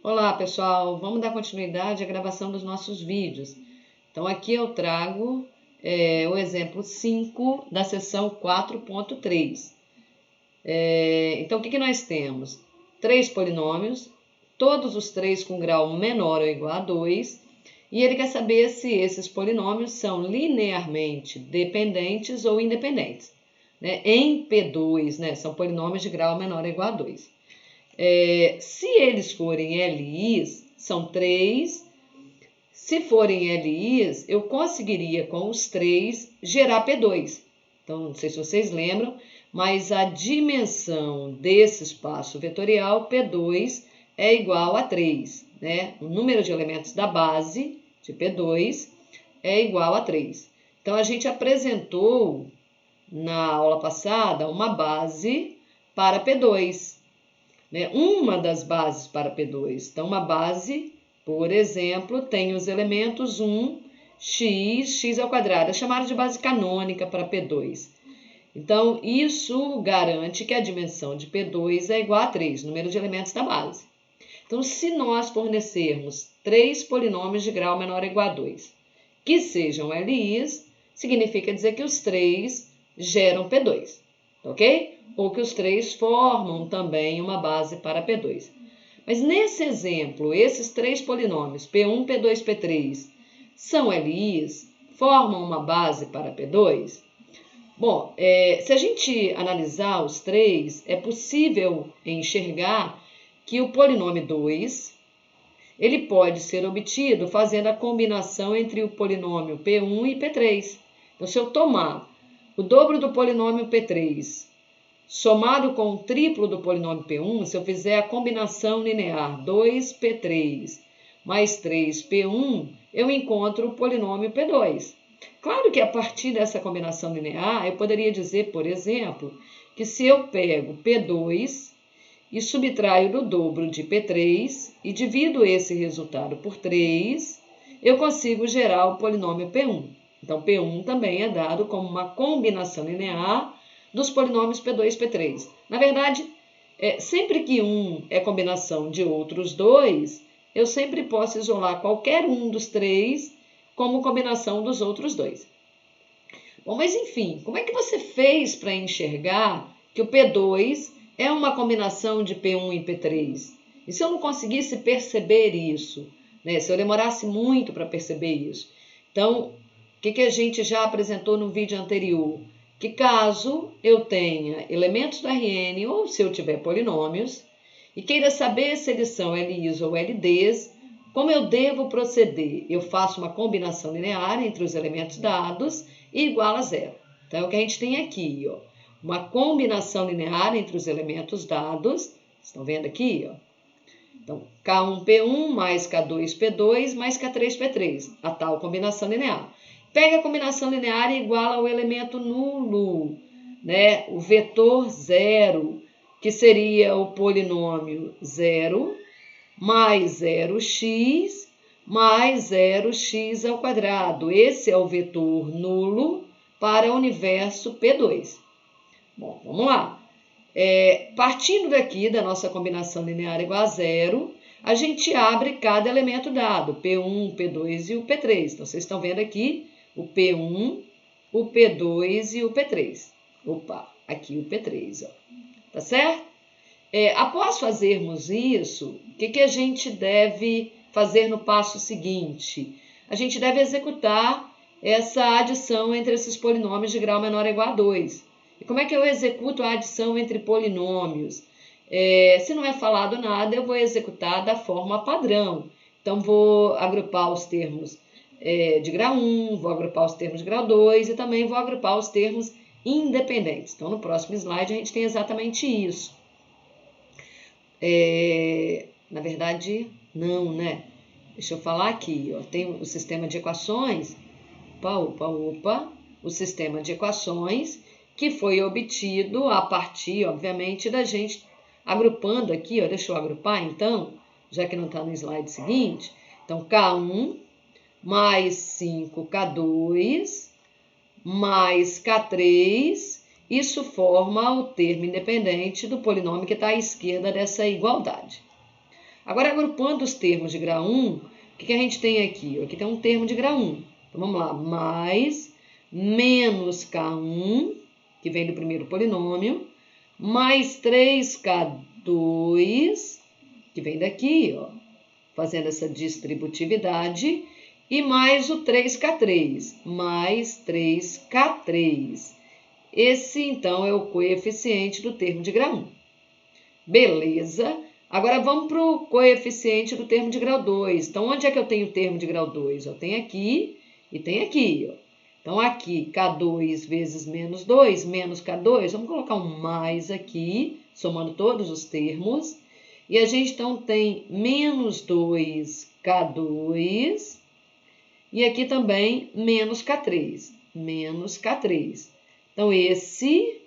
Olá, pessoal! Vamos dar continuidade à gravação dos nossos vídeos. Então, aqui eu trago o exemplo 5 da seção 4.3. Então, o que nós temos? Três polinômios, todos os três com grau menor ou igual a 2, e ele quer saber se esses polinômios são linearmente dependentes ou independentes. Em P2, são polinômios de grau menor ou igual a 2. Se eles forem LIs, são 3. Se forem LIs, eu conseguiria com os 3 gerar P2. Então, não sei se vocês lembram, mas a dimensão desse espaço vetorial P2 é igual a 3. O número de elementos da base de P2 é igual a 3. Então, a gente apresentou na aula passada uma base para P2. Uma das bases para P2. Então, uma base, por exemplo, tem os elementos 1, x ao quadrado. É chamada de base canônica para P2. Então, isso garante que a dimensão de P2 é igual a 3, número de elementos da base. Então, se nós fornecermos 3 polinômios de grau menor ou igual a 2, que sejam LIs, significa dizer que os 3 geram P2, ok? Ou que os 3 formam também uma base para P2. Mas nesse exemplo, esses 3 polinômios, P1, P2, P3, são LIs, formam uma base para P2? Bom, se a gente analisar os 3, é possível enxergar que o polinômio 2, ele pode ser obtido fazendo a combinação entre o polinômio P1 e P3. Então, se eu tomar o dobro do polinômio P3 somado com o triplo do polinômio P1, se eu fizer a combinação linear 2P3 mais 3P1, eu encontro o polinômio P2. Claro que a partir dessa combinação linear, eu poderia dizer, por exemplo, que se eu pego P2 e subtraio do dobro de P3 e divido esse resultado por 3, eu consigo gerar o polinômio P1. Então, P1 também é dado como uma combinação linear dos polinômios P2 e P3. Na verdade, sempre que um é combinação de outros dois, eu sempre posso isolar qualquer um dos 3 como combinação dos outros dois. Bom, mas enfim, como é que você fez para enxergar que o P2 é uma combinação de P1 e P3? E se eu não conseguisse perceber isso, se eu demorasse muito para perceber isso? Então, o que a gente já apresentou no vídeo anterior? Que caso eu tenha elementos do Rn, ou se eu tiver polinômios, e queira saber se eles são LIs ou LDs, como eu devo proceder? Eu faço uma combinação linear entre os elementos dados e igual a zero. Então, é o que a gente tem aqui, ó, uma combinação linear entre os elementos dados. Estão vendo aqui? Ó? Então, K1P1 mais K2P2 mais K3P3, a tal combinação linear. Pega a combinação linear e iguala ao elemento nulo, o vetor zero, que seria o polinômio 0 mais 0x mais 0x ao quadrado. Esse é o vetor nulo para o universo P2. Bom, vamos lá. Partindo daqui da nossa combinação linear igual a zero, a gente abre cada elemento dado, P1, P2 e o P3. Então, vocês estão vendo aqui o P1, o P2 e o P3. Opa, aqui o P3, ó. Tá certo? Após fazermos isso, o que a gente deve fazer no passo seguinte? A gente deve executar essa adição entre esses polinômios de grau menor ou igual a 2. E como é que eu executo a adição entre polinômios? Se não é falado nada, eu vou executar da forma padrão. Então, vou agrupar os termos de grau 1, vou agrupar os termos de grau 2 e também vou agrupar os termos independentes. Então, no próximo slide, a gente tem exatamente isso. Na verdade, não, Deixa eu falar aqui, ó. Tem o sistema de equações, o sistema de equações que foi obtido a partir, obviamente, da gente agrupando aqui, ó. Deixa eu agrupar, então, já que não está no slide seguinte. Então, K1 mais 5K2 mais K3, isso forma o termo independente do polinômio que está à esquerda dessa igualdade. Agora, agrupando os termos de grau 1, o que a gente tem aqui? Aqui tem um termo de grau 1. Então, vamos lá. Mais menos K1, que vem do primeiro polinômio, mais 3K2, que vem daqui, ó, fazendo essa distributividade, e mais o 3K3, mais 3K3. Esse, então, é o coeficiente do termo de grau 1. Beleza? Agora, vamos para o coeficiente do termo de grau 2. Então, onde é que eu tenho o termo de grau 2? Eu tenho aqui e tenho aqui, ó. Então, aqui, K2 vezes menos 2, menos K2. Vamos colocar um mais aqui, somando todos os termos. E a gente, então, tem menos 2K2. E aqui também, menos K3. Menos K3. Então, esse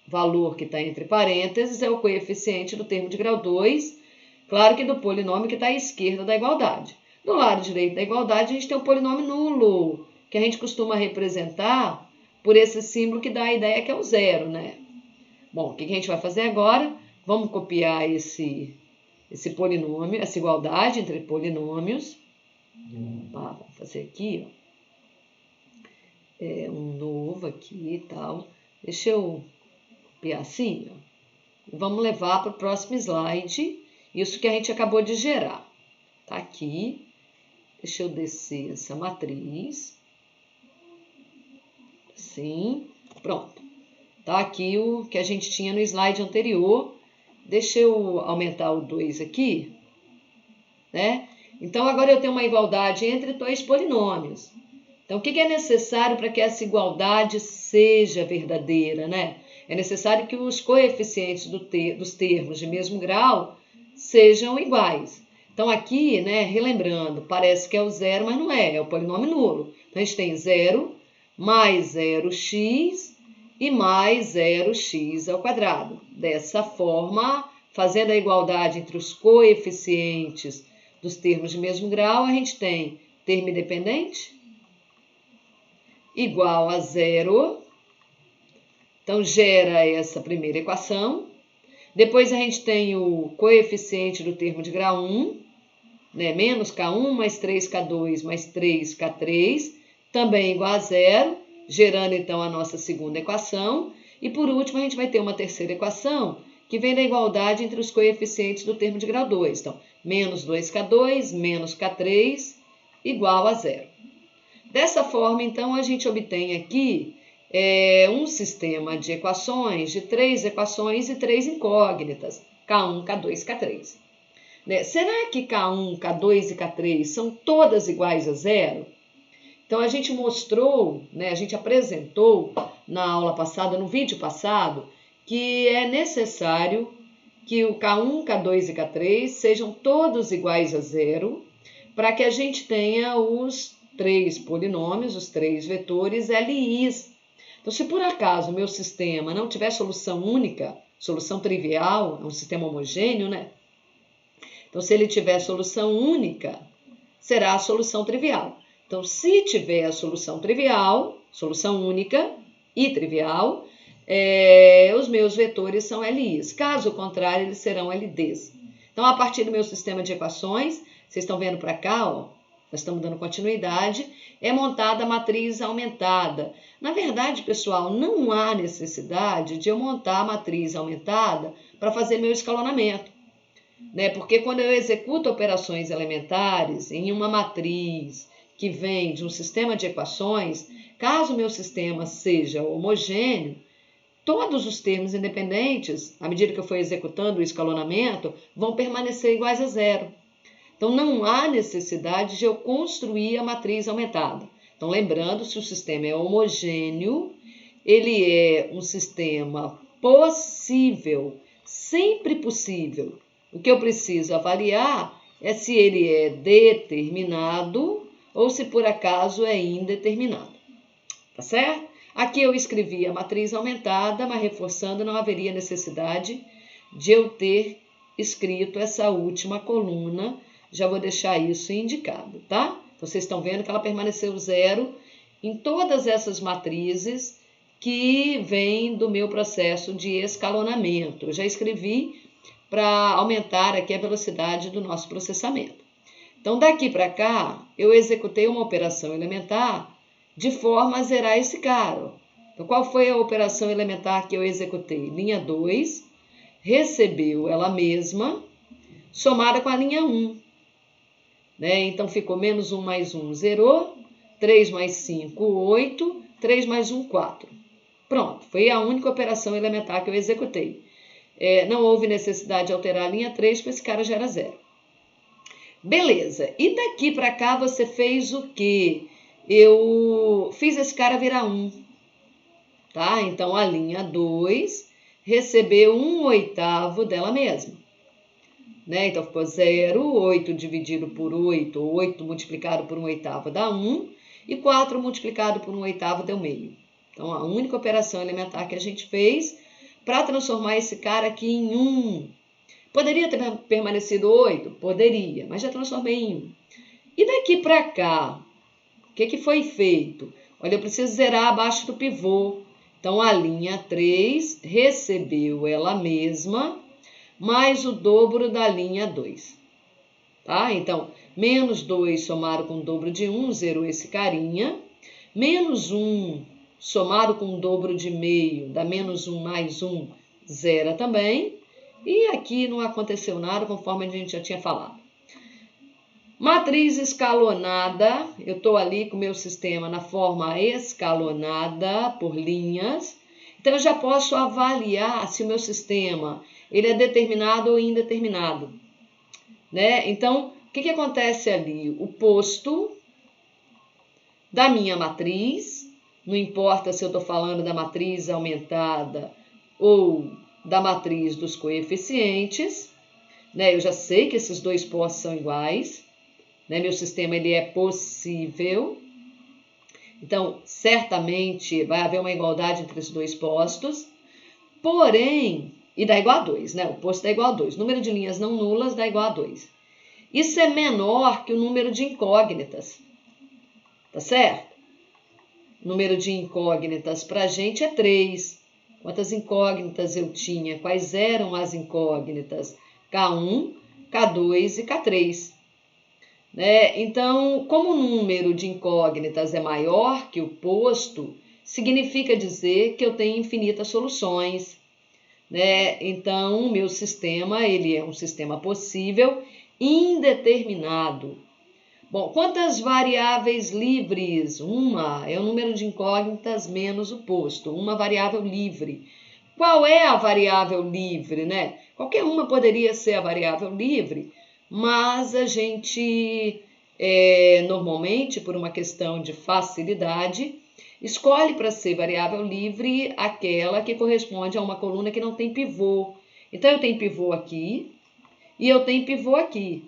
valor que está entre parênteses é o coeficiente do termo de grau 2. Claro que do polinômio que está à esquerda da igualdade. Do lado direito da igualdade, a gente tem o polinômio nulo, que a gente costuma representar por esse símbolo que dá a ideia que é o zero, né? Bom, o que a gente vai fazer agora? Vamos copiar esse polinômio, essa igualdade entre polinômios. Vamos fazer aqui, ó. Um novo aqui e tal. Deixa eu copiar assim, ó. Vamos levar para o próximo slide. Isso que a gente acabou de gerar. Tá aqui. Deixa eu descer essa matriz. Assim, pronto. Tá aqui o que a gente tinha no slide anterior. Deixa eu aumentar o 2 aqui, né? Então, agora eu tenho uma igualdade entre dois polinômios. Então, o que é necessário para que essa igualdade seja verdadeira, né? É necessário que os coeficientes dos termos de mesmo grau sejam iguais. Então, aqui, né, relembrando, parece que é o zero, mas não é. É o polinômio nulo. Então, a gente tem 0 mais 0x e mais 0x ao quadrado. Dessa forma, fazendo a igualdade entre os coeficientes dos termos de mesmo grau, a gente tem termo independente igual a zero. Então, gera essa primeira equação. Depois, a gente tem o coeficiente do termo de grau 1, né? Menos K1 mais 3K2 mais 3K3, também igual a zero, gerando, então, a nossa segunda equação. E, por último, a gente vai ter uma terceira equação, que vem da igualdade entre os coeficientes do termo de grau 2. Então, menos 2K2 menos K3 igual a zero. Dessa forma, então, a gente obtém aqui um sistema de equações, de 3 equações e 3 incógnitas, K1, K2, K3. Né? Será que K1, K2 e K3 são todas iguais a zero? Então, a gente mostrou, né, a gente apresentou na aula passada, no vídeo passado, que é necessário que o K1, K2 e K3 sejam todos iguais a zero, para que a gente tenha os 3 polinômios, os 3 vetores LIs. Então, se por acaso o meu sistema não tiver solução única, solução trivial, é um sistema homogêneo, né? Então, se ele tiver solução única, será a solução trivial. Então, se tiver a solução trivial, solução única e trivial, os meus vetores são LIs. Caso contrário, eles serão LDs. Então, a partir do meu sistema de equações, vocês estão vendo para cá, ó, nós estamos dando continuidade, é montada a matriz aumentada. Na verdade, pessoal, não há necessidade de eu montar a matriz aumentada para fazer meu escalonamento, né? Porque quando eu executo operações elementares em uma matriz que vem de um sistema de equações, caso o meu sistema seja homogêneo, todos os termos independentes, à medida que eu for executando o escalonamento, vão permanecer iguais a zero. Então, não há necessidade de eu construir a matriz aumentada. Então, lembrando, se o sistema é homogêneo, ele é um sistema possível, sempre possível. O que eu preciso avaliar é se ele é determinado ou se por acaso é indeterminado. Tá certo? Aqui eu escrevi a matriz aumentada, mas reforçando, não haveria necessidade de eu ter escrito essa última coluna. Já vou deixar isso indicado, tá? Então, vocês estão vendo que ela permaneceu zero em todas essas matrizes que vêm do meu processo de escalonamento. Eu já escrevi para aumentar aqui a velocidade do nosso processamento. Então, daqui para cá, eu executei uma operação elementar de forma a zerar esse cara. Então, qual foi a operação elementar que eu executei? Linha 2 recebeu ela mesma, somada com a linha 1. Né? Então, ficou menos 1 mais 1, zerou. 3 mais 5, 8. 3 mais 1, 4. Pronto, foi a única operação elementar que eu executei. Não houve necessidade de alterar a linha 3, porque esse cara já era zero. Beleza, e daqui para cá você fez o quê? Eu fiz esse cara virar 1. Tá? Então, a linha 2 recebeu 1/8 dela mesma. Né? Então, ficou 0, 8 dividido por 8, 8 multiplicado por 1/8 dá 1, e 4 multiplicado por 1/8 deu meio. Então, a única operação elementar que a gente fez para transformar esse cara aqui em 1. Poderia ter permanecido 8? Poderia, mas já transformei em 1. E daqui para cá, o que foi feito? Olha, eu preciso zerar abaixo do pivô. Então, a linha 3 recebeu ela mesma, mais o dobro da linha 2. Tá? Então, menos 2 somado com o dobro de 1, zerou esse carinha. Menos 1 somado com o dobro de meio, dá menos 1 mais 1, zera também. E aqui não aconteceu nada, conforme a gente já tinha falado. Matriz escalonada, eu estou ali com o meu sistema na forma escalonada por linhas. Então, eu já posso avaliar se o meu sistema ele é determinado ou indeterminado. Né? Então, o que acontece ali? O posto da minha matriz, não importa se eu estou falando da matriz aumentada ou da matriz dos coeficientes, né? Eu já sei que esses dois postos são iguais, né? Meu sistema ele é possível, então certamente vai haver uma igualdade entre os dois postos, porém, e dá igual a 2, né? O posto dá igual a 2, número de linhas não nulas dá igual a 2. Isso é menor que o número de incógnitas, tá certo? O número de incógnitas para a gente é 3. Quantas incógnitas eu tinha? Quais eram as incógnitas? K1, K2 e K3. Né? Então, como o número de incógnitas é maior que o posto, significa dizer que eu tenho infinitas soluções. Né? Então, o meu sistema ele é um sistema possível indeterminado. Bom, quantas variáveis livres? Uma é o número de incógnitas menos o posto, uma variável livre. Qual é a variável livre, né? Qualquer uma poderia ser a variável livre, mas a gente, normalmente, por uma questão de facilidade, escolhe para ser variável livre aquela que corresponde a uma coluna que não tem pivô. Então, eu tenho pivô aqui e eu tenho pivô aqui.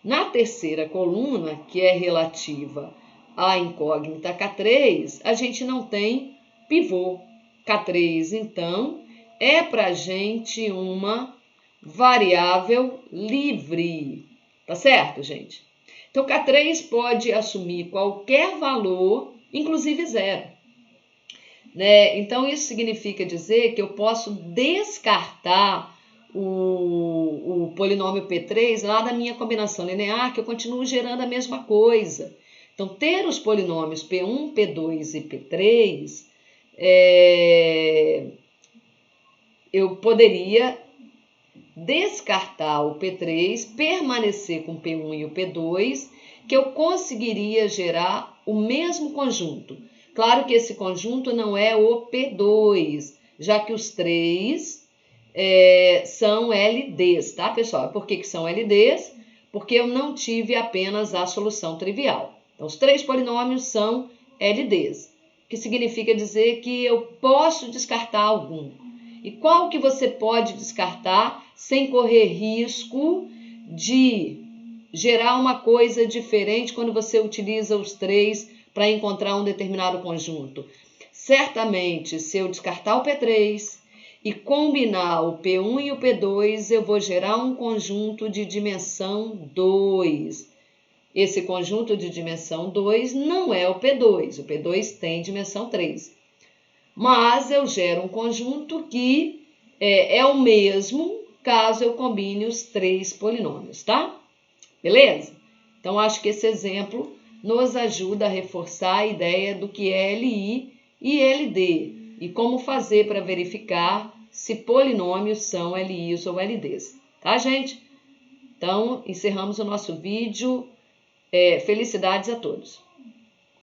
Na terceira coluna, que é relativa à incógnita K3, a gente não tem pivô. K3, então, é para a gente uma variável livre. Tá certo, gente? Então, K3 pode assumir qualquer valor, inclusive zero. Né? Então, isso significa dizer que eu posso descartar o polinômio P3 lá da minha combinação linear, que eu continuo gerando a mesma coisa. Então, ter os polinômios P1, P2 e P3, eu poderia descartar o P3, permanecer com o P1 e o P2, que eu conseguiria gerar o mesmo conjunto. Claro que esse conjunto não é o P2, já que os três são LDs, tá, pessoal? Por que são LDs? Porque eu não tive apenas a solução trivial. Então, os três polinômios são LDs, que significa dizer que eu posso descartar algum. E qual que você pode descartar sem correr risco de gerar uma coisa diferente quando você utiliza os três para encontrar um determinado conjunto? Certamente, se eu descartar o P3 e combinar o P1 e o P2, eu vou gerar um conjunto de dimensão 2. Esse conjunto de dimensão 2 não é o P2. O P2 tem dimensão 3. Mas eu gero um conjunto que é o mesmo caso eu combine os 3 polinômios, tá? Beleza? Então, acho que esse exemplo nos ajuda a reforçar a ideia do que é LI e LD e como fazer para verificar se polinômios são LIs ou LDs. Tá, gente? Então, encerramos o nosso vídeo. Felicidades a todos!